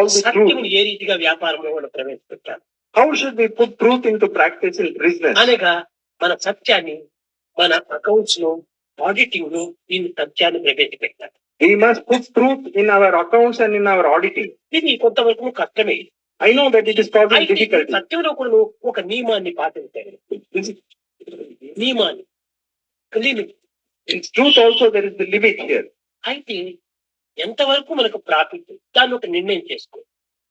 all the truth. సత్యమును ఏ రీతిగా వ్యాపారంలో వాళ్ళు ప్రవేశపెట్టారు How should we put truth into practice in business? అనగా మన సత్యాన్ని మన అకౌంట్స్ లో ఆడిటింగ్ లో దీని సత్యాన్ని ప్రవేశపెట్టారు. We must put truth in our accounts and in our auditing. ఇది కొంతవరకు కష్టమే. I know that it is causing అయితే difficulty. సత్యంలో కూడా ఒక నియమాన్ని పాటించారు. నియమాన్ని limit. In truth also there is the limit here. అయితే ఎంతవరకు మనకు ప్రాఫిట్ దాన్ని ఒక నిర్ణయం చేసుకో.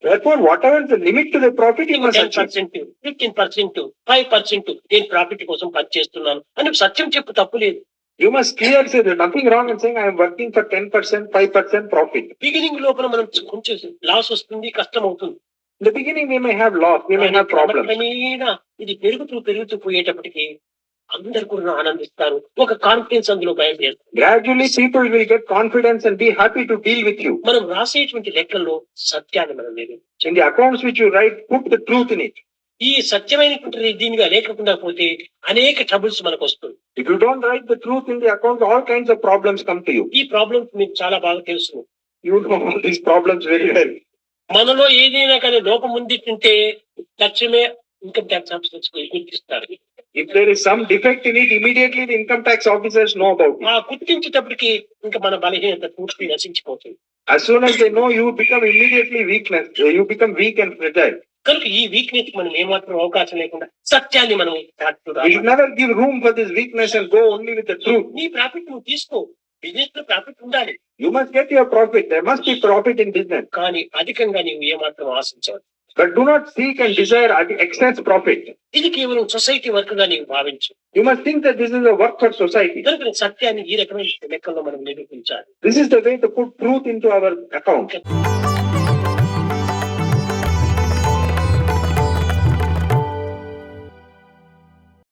Therefore, whatever is the limit to the profit, you must achieve. 10%, 15%, 5% నేను ప్రాఫిట్ కోసం పనిచేస్తున్నాను అని సత్యం చెప్పు, తప్పు లేదు. You must clearly say there's nothing wrong in saying I am working for 10%, 5% profit. Beginning లోపల మనం కొంచెం లాస్ వస్తుంది, కష్టం అవుతుంది. In the beginning we may have loss, we may have problems. క్రమేణా ఇది పెరుగుతూ పోయేటప్పటికి అందరు కూడా ఆనందిస్తారు, ఒక కాన్ఫిడెన్స్ అందులో బయలుదేరుతుంది. Gradually people will get confidence and be happy to deal with you. మనం రాసేటువంటి లెక్కల్లో సత్యాన్ని మనం లేదు. In the accounts which you write, put the truth in it. ఈ సత్యమైనటువంటి దీనిగా లేకుండా పోతే అనేక ట్రబుల్స్ మనకు వస్తుంది. If you don't write the truth in the accounts, all kinds of problems come to you. ఈ ప్రాబ్లమ్స్ మీకు చాలా బాగా తెలుసు. You know all these problems very well. మనలో ఏదైనా కానీ లోపం ఉంది తింటే తక్షణమే ఇన్కమ్ ట్యాక్స్ ఆఫీసర్స్ గుర్తిస్తారు. If there is some defect in it, immediately the income tax officers know about it. ఆ గుర్తించేటప్పటికి ఇంకా మన బలహీనత పూర్తి నశించిపోతుంది. As soon as they know, you become immediately weakness. You become weak and fragile. కనుక ఈ weakness మనం ఏమాత్రం అవకాశం లేకుండా సత్యాన్ని మనం We should never give room for this weakness and go only with the truth. నీ ప్రాఫిట్ నువ్వు తీసుకో, బిజినెస్ లో ప్రాఫిట్ ఉండాలి. You must get your profit. There must be profit in business. కానీ అధికంగా నీవు ఏమాత్రం ఆశించవద్దు. But do not seek and desire excess profit. ఇది కేవలం సొసైటీ వర్క్ గా నీకు భావించు. You must think that this is a work for society. కనుక సత్యాన్ని ఈ రకమైన లెక్కల్లో మనం నిరూపించాలి. This is the way to put truth into our account.